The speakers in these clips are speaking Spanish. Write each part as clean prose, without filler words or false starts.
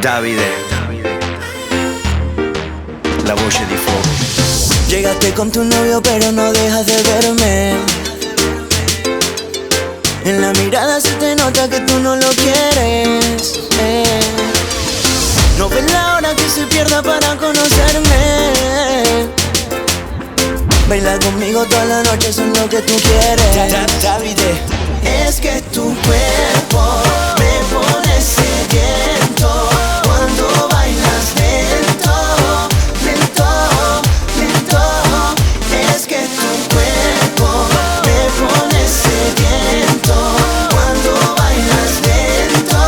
Davide, la voce di fuoco. Llegaste con tu novio pero no dejas de verme. En la mirada se te nota que tú no lo quieres. No ves la hora que se pierda para conocerme. Baila conmigo toda la noche, eso es lo que tú quieres. Davide, es que tu cuerpo me pone sediento cuando bailas lento, lento, lento. Es que tu cuerpo me pone sediento cuando bailas lento,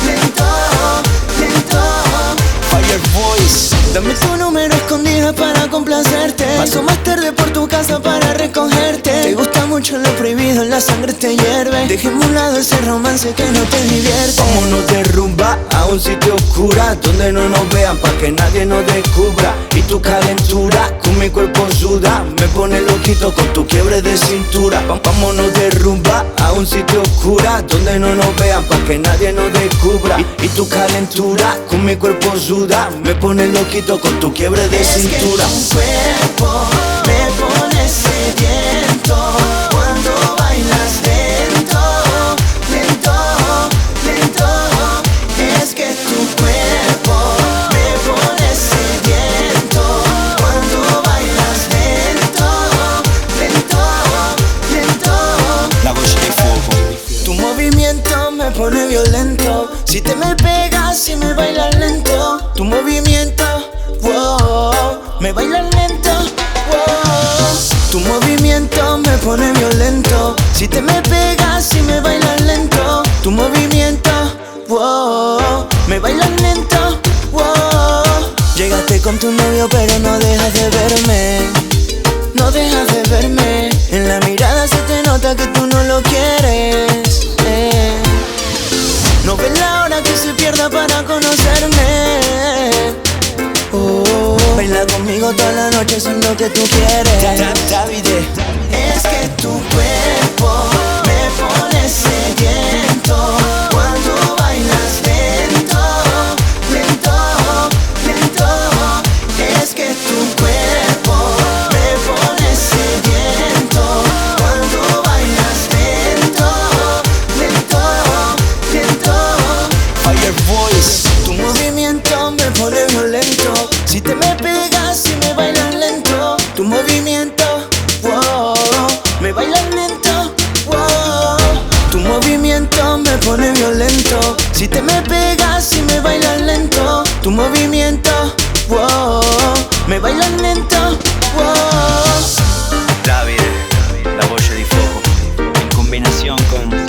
lento, lento. Fire Voice. Dame tu número escondido para complacerte. Paso más tarde por tu casa para recogerte. Te gusta mucho lo prohibido, la sangre te hierve. Dejemos a un lado ese romance que no te divierte. Vámonos de rumba a un sitio oscuro donde no nos vean pa' que nadie nos descubra. Y tu calentura con mi cuerpo suda me pone loquito con tu quiebre de cintura. Vámonos de rumba a un sitio oscuro donde no nos vean pa' que nadie nos descubra. Y tu calentura con mi cuerpo suda me pone loquito con tu quiebre de cintura. Tu cuerpo me pone sediento cuando bailas lento, lento, lento. Es que tu cuerpo me pone sediento cuando bailas lento, lento, lento. La voce di fuoco. Tu movimiento me pone violento. Si te me pegas, si me bailas lento. Tu movimiento, wow, me bailas lento, wow. Tu movimiento me pone violento. Si te me pegas, si me bailas lento. Tu movimiento, wow, me bailas lento, wow. Llegaste con tu novio pero no dejas de verme. No dejas de verme. En la mirada se te nota que tú no lo quieres. No ves la hora que se pierda para conocerme. Baila conmigo toda la noche, eso es lo que tú quieres. Davide, es que tu cuerpo me pone sediento cuando bailas lento, lento, lento. Es que tu cuerpo me pone sediento cuando bailas lento, lento, lento. Fire Voice. Tu movimiento me pone violento. Si te me pegas, si me bailas lento. Tu movimiento, wow, me bailas lento, wow. Tu movimiento me pone violento. Si te me pegas, si me bailas lento. Tu movimiento, wow, me bailas lento, wow. Davide, la voce di fuoco, in combinazione con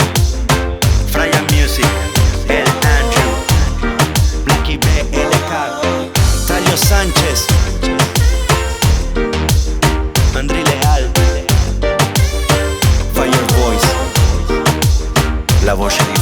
Fryer Music, El Andrew, Blacky B, LK, Talio Sánchez, Andri Leal, Fire Voice, la voce di